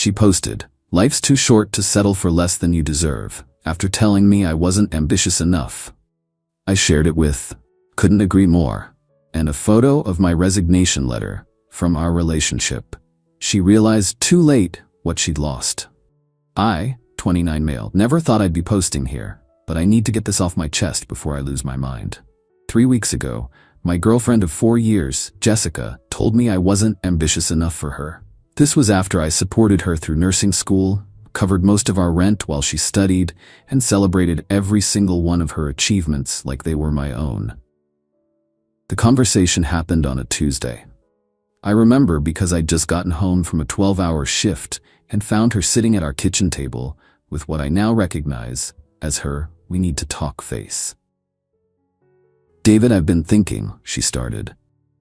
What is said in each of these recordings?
She posted, "Life's too short to settle for less than you deserve," after telling me I wasn't ambitious enough. I shared it with, "Couldn't agree more," and a photo of my resignation letter from our relationship. She realized too late what she'd lost. I, 29 male, never thought I'd be posting here, but I need to get this off my chest before I lose my mind. 3 weeks ago, my girlfriend of 4 years, Jessica, told me I wasn't ambitious enough for her. This was after I supported her through nursing school, covered most of our rent while she studied, and celebrated every single one of her achievements like they were my own. The conversation happened on a Tuesday. I remember because I'd just gotten home from a 12-hour shift and found her sitting at our kitchen table with what I now recognize as her "we need to talk" face. "David, I've been thinking," she started.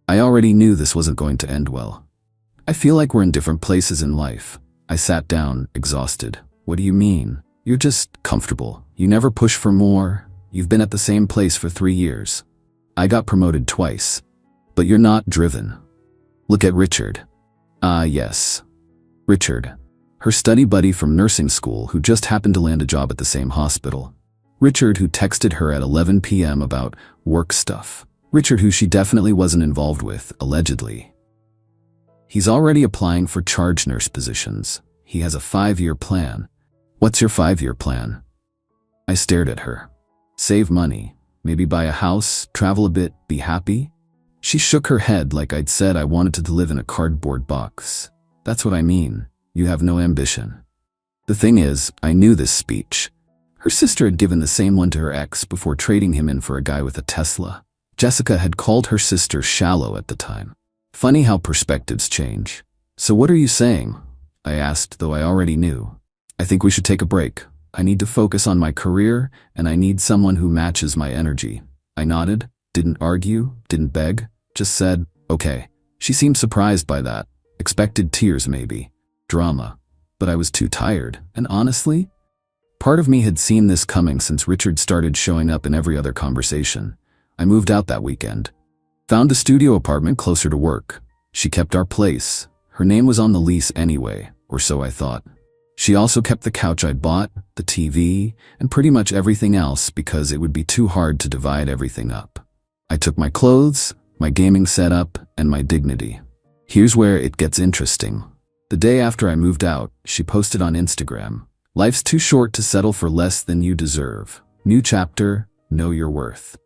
"I already knew this wasn't going to end well. I feel like we're in different places in life." I sat down, exhausted. "What do you mean? You're just comfortable. You never push for more. You've been at the same place for 3 years. I got promoted twice. But you're not driven. Look at Richard." Ah, yes. Richard. Her study buddy from nursing school who just happened to land a job at the same hospital. Richard who texted her at 11 p.m. about work stuff. Richard who she definitely wasn't involved with, allegedly. He's already applying for charge nurse positions. He has a 5-year plan. What's your 5-year plan? I stared at her. Save money, maybe buy a house, travel a bit, be happy? She shook her head like I'd said I wanted to live in a cardboard box. That's what I mean. You have no ambition. The thing is, I knew this speech. Her sister had given the same one to her ex before trading him in for a guy with a Tesla. Jessica had called her sister shallow at the time. Funny how perspectives change. "So what are you saying?" I asked, though I already knew. "I think we should take a break. I need to focus on my career, and I need someone who matches my energy." I nodded, didn't argue, didn't beg, just said, "Okay." She seemed surprised by that. Expected tears maybe. Drama. But I was too tired, and honestly, part of me had seen this coming since Richard started showing up in every other conversation. I moved out that weekend. Found a studio apartment closer to work. She kept our place. Her name was on the lease anyway, or so I thought. She also kept the couch I'd bought, the TV, and pretty much everything else because it would be too hard to divide everything up. I took my clothes, my gaming setup, and my dignity. Here's where it gets interesting. The day after I moved out, she posted on Instagram, "Life's too short to settle for less than you deserve. New chapter, know your worth."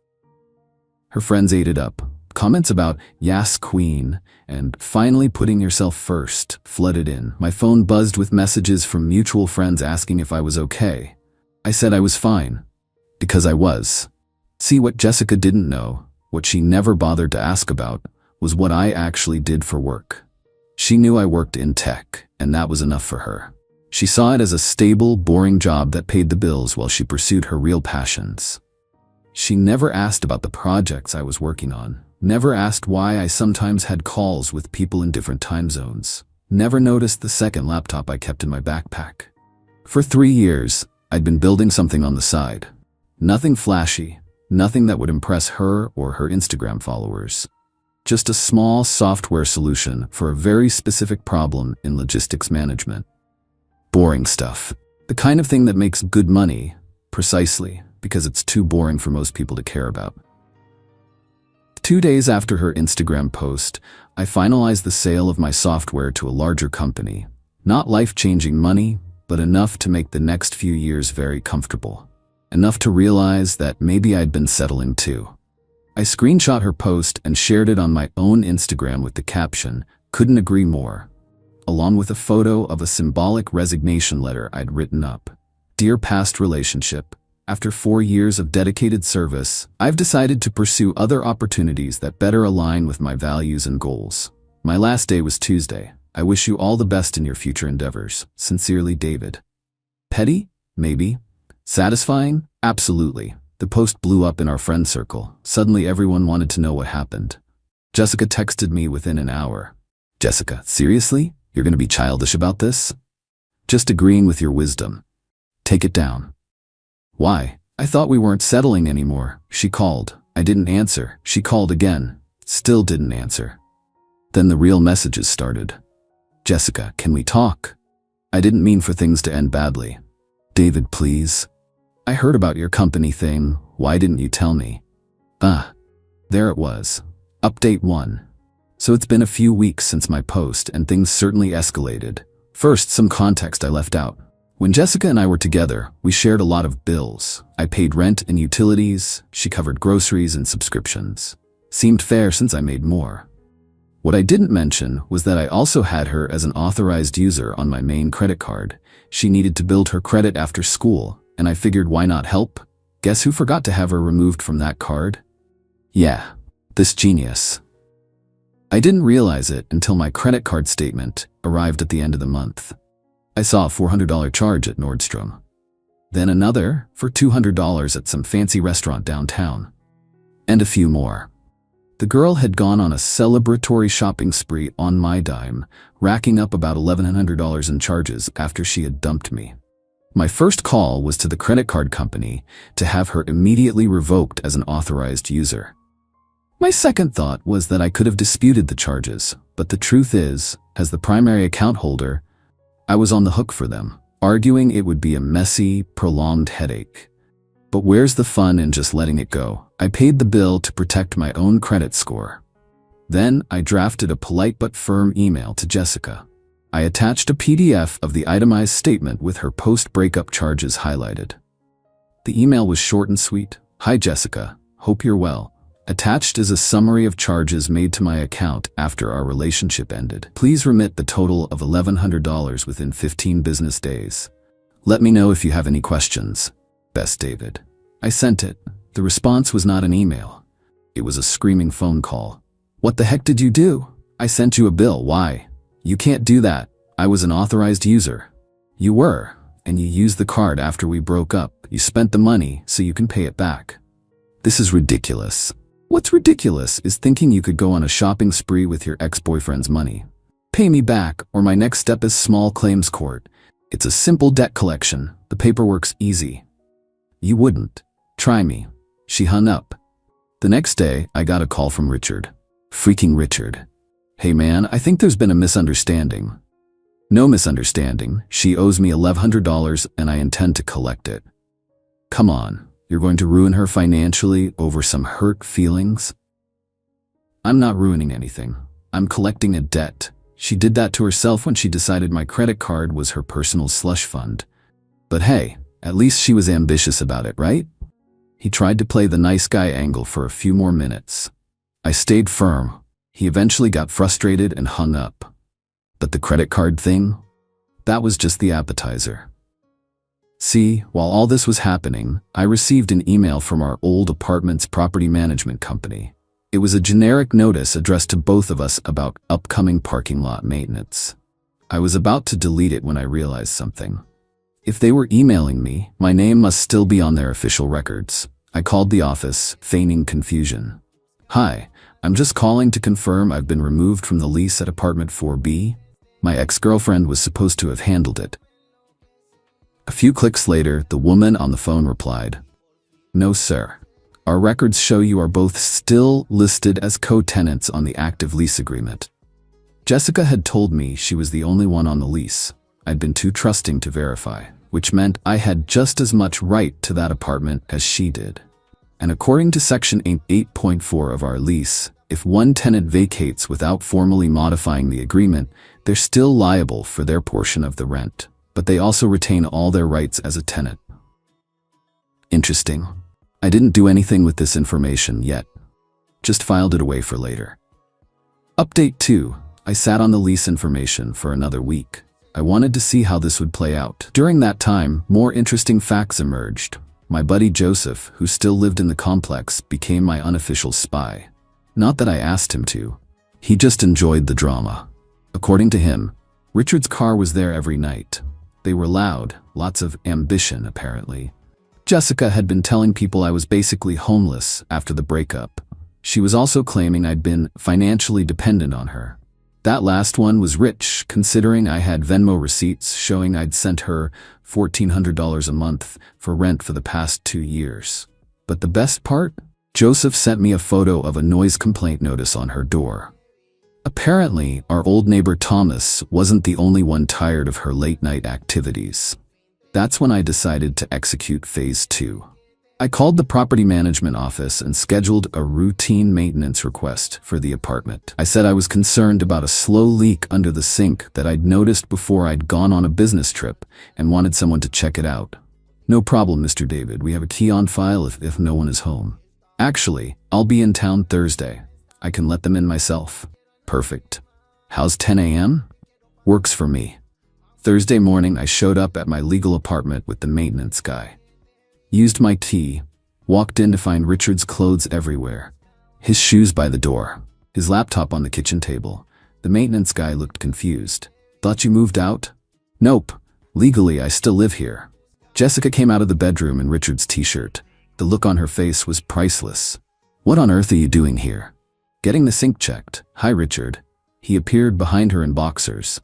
Her friends ate it up. Comments about "Yas Queen" and "finally putting yourself first" flooded in. My phone buzzed with messages from mutual friends asking if I was okay. I said I was fine. Because I was. See, what Jessica didn't know, what she never bothered to ask about, was what I actually did for work. She knew I worked in tech, and that was enough for her. She saw it as a stable, boring job that paid the bills while she pursued her real passions. She never asked about the projects I was working on. Never asked why I sometimes had calls with people in different time zones. Never noticed the second laptop I kept in my backpack. For 3 years, I'd been building something on the side. Nothing flashy, nothing that would impress her or her Instagram followers. Just a small software solution for a very specific problem in logistics management. Boring stuff. The kind of thing that makes good money, precisely because it's too boring for most people to care about. 2 days after her Instagram post, I finalized the sale of my software to a larger company. Not life-changing money, but enough to make the next few years very comfortable. Enough to realize that maybe I'd been settling too. I screenshot her post and shared it on my own Instagram with the caption, "Couldn't agree more," along with a photo of a symbolic resignation letter I'd written up. "Dear past relationship, after 4 years of dedicated service, I've decided to pursue other opportunities that better align with my values and goals. My last day was Tuesday. I wish you all the best in your future endeavors. Sincerely, David." Petty? Maybe. Satisfying? Absolutely. The post blew up in our friend circle. Suddenly everyone wanted to know what happened. Jessica texted me within an hour. "Jessica, seriously? You're going to be childish about this?" "Just agreeing with your wisdom. Take it down." "Why? I thought we weren't settling anymore." She called. I didn't answer. She called again. Still didn't answer. Then the real messages started. "Jessica, can we talk?" I didn't mean for things to end badly. David, please. I heard about your company thing. Why didn't you tell me? There it was. Update 1. So it's been a few weeks since my post, and things certainly escalated. First, some context I left out. When Jessica and I were together, we shared a lot of bills. I paid rent and utilities. She covered groceries and subscriptions. Seemed fair since I made more. What I didn't mention was that I also had her as an authorized user on my main credit card. She needed to build her credit after school, and I figured why not help? Guess who forgot to have her removed from that card? Yeah, this genius. I didn't realize it until my credit card statement arrived at the end of the month. I saw a $400 charge at Nordstrom. Then another for $200 at some fancy restaurant downtown. And a few more. The girl had gone on a celebratory shopping spree on my dime, racking up about $1,100 in charges after she had dumped me. My first call was to the credit card company to have her immediately revoked as an authorized user. My second thought was that I could have disputed the charges, but the truth is, as the primary account holder, I was on the hook for them, arguing it would be a messy, prolonged headache. But where's the fun in just letting it go? I paid the bill to protect my own credit score. Then I drafted a polite but firm email to Jessica. I attached a PDF of the itemized statement with her post-breakup charges highlighted. The email was short and sweet. Hi Jessica, hope you're well. Attached is a summary of charges made to my account after our relationship ended. Please remit the total of $1,100 within 15 business days. Let me know if you have any questions. Best, David. I sent it. The response was not an email. It was a screaming phone call. What the heck did you do? I sent you a bill. Why? You can't do that. I was an authorized user. You were, and you used the card after we broke up. You spent the money so you can pay it back. This is ridiculous. What's ridiculous is thinking you could go on a shopping spree with your ex-boyfriend's money. Pay me back, or my next step is small claims court. It's a simple debt collection. The paperwork's easy. You wouldn't. Try me. She hung up. The next day, I got a call from Richard. Freaking Richard. Hey man, I think there's been a misunderstanding. No misunderstanding. She owes me $1,100 and I intend to collect it. Come on. You're going to ruin her financially over some hurt feelings? I'm not ruining anything. I'm collecting a debt. She did that to herself when she decided my credit card was her personal slush fund. But hey, at least she was ambitious about it, right? He tried to play the nice guy angle for a few more minutes. I stayed firm. He eventually got frustrated and hung up. But the credit card thing? That was just the appetizer. See, while all this was happening, I received an email from our old apartment's property management company. It was a generic notice addressed to both of us about upcoming parking lot maintenance. I was about to delete it when I realized something. If they were emailing me, my name must still be on their official records. I called the office, feigning confusion. Hi, I'm just calling to confirm I've been removed from the lease at apartment 4B. My ex-girlfriend was supposed to have handled it. A few clicks later, the woman on the phone replied, No, sir. Our records show you are both still listed as co-tenants on the active lease agreement. Jessica had told me she was the only one on the lease. I'd been too trusting to verify, which meant I had just as much right to that apartment as she did. And according to Section 8.4 of our lease, if one tenant vacates without formally modifying the agreement, they're still liable for their portion of the rent, but they also retain all their rights as a tenant. Interesting. I didn't do anything with this information yet. Just filed it away for later. Update 2. I sat on the lease information for another week. I wanted to see how this would play out. During that time, more interesting facts emerged. My buddy Joseph, who still lived in the complex, became my unofficial spy. Not that I asked him to. He just enjoyed the drama. According to him, Richard's car was there every night. They were loud, lots of ambition apparently. Jessica had been telling people I was basically homeless after the breakup. She was also claiming I'd been financially dependent on her. That last one was rich, considering I had Venmo receipts showing I'd sent her $1,400 a month for rent for the past 2 years. But the best part? Joseph sent me a photo of a noise complaint notice on her door. Apparently, our old neighbor Thomas wasn't the only one tired of her late-night activities. That's when I decided to execute phase 2. I called the property management office and scheduled a routine maintenance request for the apartment. I said I was concerned about a slow leak under the sink that I'd noticed before I'd gone on a business trip and wanted someone to check it out. No problem, Mr. David. We have a key on file if no one is home. Actually, I'll be in town Thursday. I can let them in myself. Perfect. How's 10 a.m.? Works for me. Thursday morning, I showed up at my legal apartment with the maintenance guy. Used my key, walked in to find Richard's clothes everywhere. His shoes by the door, his laptop on the kitchen table. The maintenance guy looked confused. Thought you moved out? Nope. Legally, I still live here. Jessica came out of the bedroom in Richard's t-shirt. The look on her face was priceless. What on earth are you doing here? Getting the sink checked. Hi, Richard. He appeared behind her in boxers.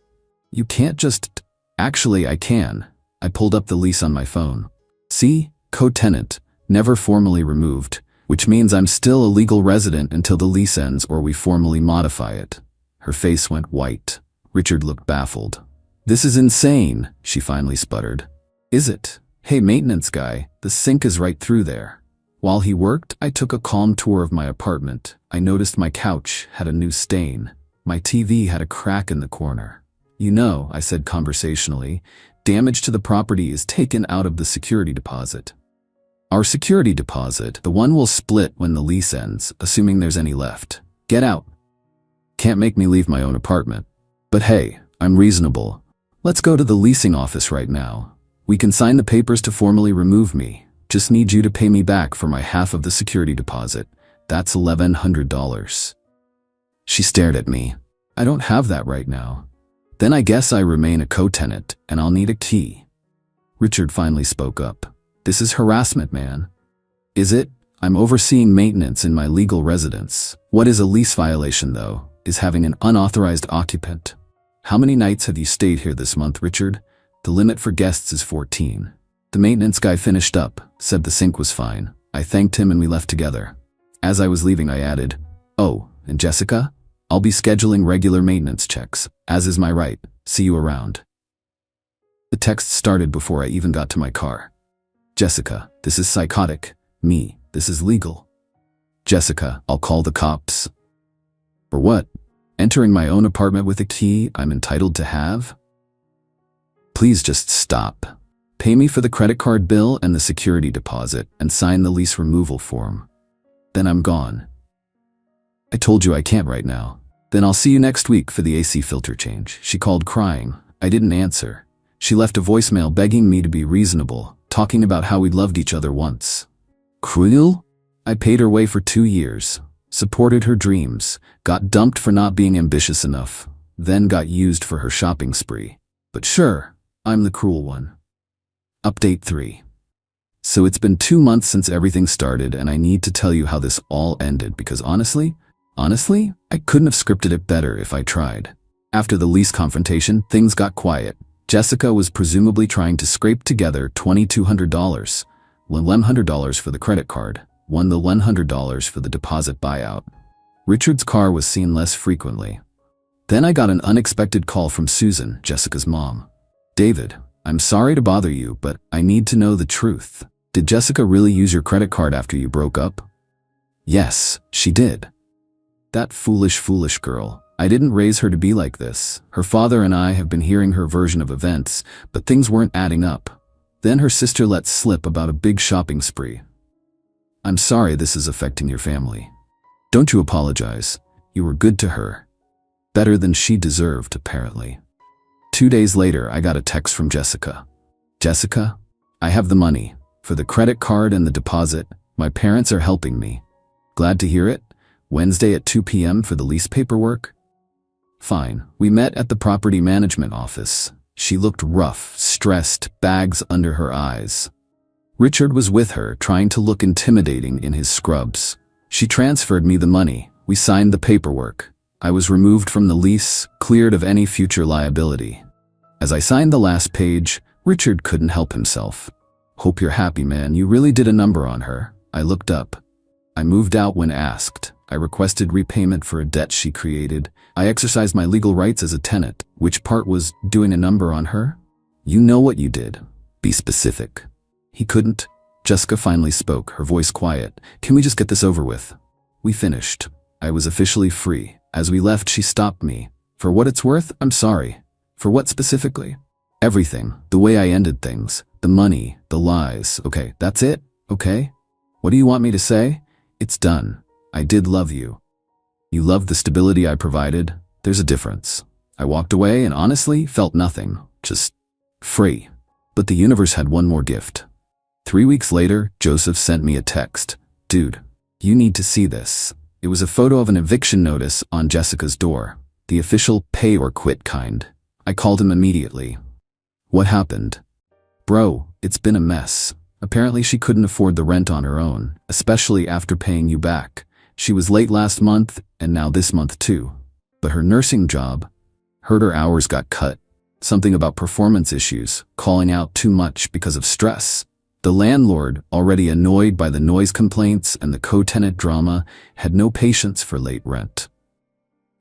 You can't just... Actually, I can. I pulled up the lease on my phone. See? Co-tenant, never formally removed, which means I'm still a legal resident until the lease ends or we formally modify it. Her face went white. Richard looked baffled. This is insane, she finally sputtered. Is it? Hey, maintenance guy, the sink is right through there. While he worked, I took a calm tour of my apartment. I noticed my couch had a new stain. My TV had a crack in the corner. You know, I said conversationally, damage to the property is taken out of the security deposit. Our security deposit, the one we'll split when the lease ends, assuming there's any left. Get out. Can't make me leave my own apartment. But hey, I'm reasonable. Let's go to the leasing office right now. We can sign the papers to formally remove me. Just need you to pay me back for my half of the security deposit. That's $1,100. She stared at me. I don't have that right now. Then I guess I remain a co-tenant, and I'll need a key. Richard finally spoke up. This is harassment, man. Is it? I'm overseeing maintenance in my legal residence. What is a lease violation, though, is having an unauthorized occupant. How many nights have you stayed here this month, Richard? The limit for guests is 14. The maintenance guy finished up, said the sink was fine. I thanked him and we left together. As I was leaving, I added, oh, and Jessica? I'll be scheduling regular maintenance checks, as is my right. See you around. The text started before I even got to my car. Jessica, this is psychotic. Me, this is legal. Jessica, I'll call the cops. For what? Entering my own apartment with a key I'm entitled to have? Please just stop. Pay me for the credit card bill and the security deposit and sign the lease removal form. Then I'm gone. I told you I can't right now. Then I'll see you next week for the AC filter change. She called crying. I didn't answer. She left a voicemail begging me to be reasonable, talking about how we'd loved each other once. Cruel? I paid her way for 2 years, supported her dreams, got dumped for not being ambitious enough, then got used for her shopping spree. But sure, I'm the cruel one. Update 3. So it's been 2 months since everything started, and I need to tell you how this all ended because honestly, I couldn't have scripted it better if I tried. After the lease confrontation, things got quiet. Jessica was presumably trying to scrape together $2,200, $100 for the credit card, the $100 for the deposit buyout. Richard's car was seen less frequently. Then I got an unexpected call from Susan, Jessica's mom. David, I'm sorry to bother you, but I need to know the truth. Did Jessica really use your credit card after you broke up? Yes, she did. That foolish girl. I didn't raise her to be like this. Her father and I have been hearing her version of events, but things weren't adding up. Then her sister let slip about a big shopping spree. I'm sorry this is affecting your family. Don't you apologize. You were good to her. Better than she deserved, apparently. 2 days later, I got a text from Jessica. Jessica, I have the money. For the credit card and the deposit, my parents are helping me. Glad to hear it? Wednesday at 2 p.m. for the lease paperwork? Fine. We met at the property management office. She looked rough, stressed, bags under her eyes. Richard was with her, trying to look intimidating in his scrubs. She transferred me the money. We signed the paperwork. I was removed from the lease, cleared of any future liability. As I signed the last page, Richard couldn't help himself. Hope you're happy, man. You really did a number on her. I looked up. I moved out when asked. I requested repayment for a debt she created. I exercised my legal rights as a tenant. Which part was doing a number on her? You know what you did. Be specific. He couldn't. Jessica finally spoke, her voice quiet. Can we just get this over with? We finished. I was officially free. As we left, she stopped me. For what it's worth, I'm sorry. For what specifically? Everything. The way I ended things. The money. The lies. Okay, that's it? Okay? What do you want me to say? It's done. I did love you. You loved the stability I provided. There's a difference. I walked away and honestly felt nothing. Just free. But the universe had one more gift. 3 weeks later, Joseph sent me a text. Dude, you need to see this. It was a photo of an eviction notice on Jessica's door. The official pay or quit kind. I called him immediately. What happened? Bro, it's been a mess. Apparently she couldn't afford the rent on her own, especially after paying you back. She was late last month and now this month too. But her nursing job, heard her hours got cut. Something about performance issues, calling out too much because of stress. The landlord, already annoyed by the noise complaints and the co-tenant drama, had no patience for late rent.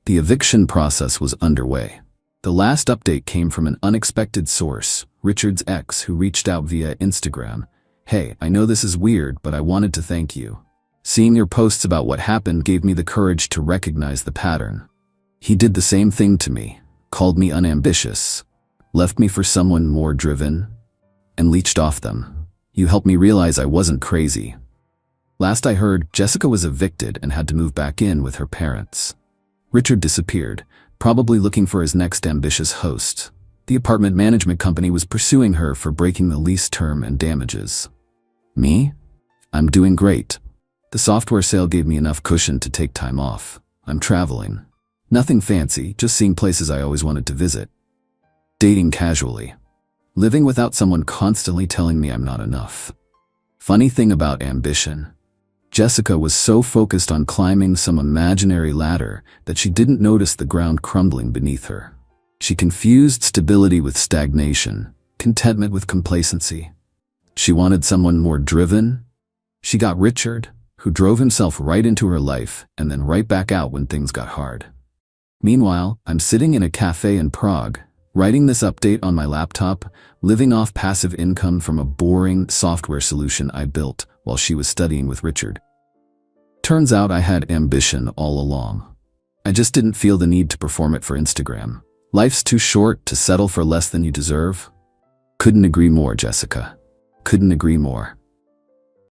The eviction process was underway. The last update came from an unexpected source, Richard's ex, who reached out via Instagram. Hey, I know this is weird, but I wanted to thank you. Seeing your posts about what happened gave me the courage to recognize the pattern. He did the same thing to me, called me unambitious, left me for someone more driven, and leached off them. You helped me realize I wasn't crazy. Last I heard, Jessica was evicted and had to move back in with her parents. Richard disappeared, probably looking for his next ambitious host. The apartment management company was pursuing her for breaking the lease term and damages. Me? I'm doing great. The software sale gave me enough cushion to take time off. I'm traveling. Nothing fancy, just seeing places I always wanted to visit. Dating casually. Living without someone constantly telling me I'm not enough. Funny thing about ambition. Jessica was so focused on climbing some imaginary ladder that she didn't notice the ground crumbling beneath her. She confused stability with stagnation, contentment with complacency. She wanted someone more driven. She got Richard, who drove himself right into her life and then right back out when things got hard. Meanwhile, I'm sitting in a cafe in Prague, writing this update on my laptop, living off passive income from a boring software solution I built while she was studying with Richard. Turns out I had ambition all along. I just didn't feel the need to perform it for Instagram. Life's too short to settle for less than you deserve. Couldn't agree more, Jessica. Couldn't agree more.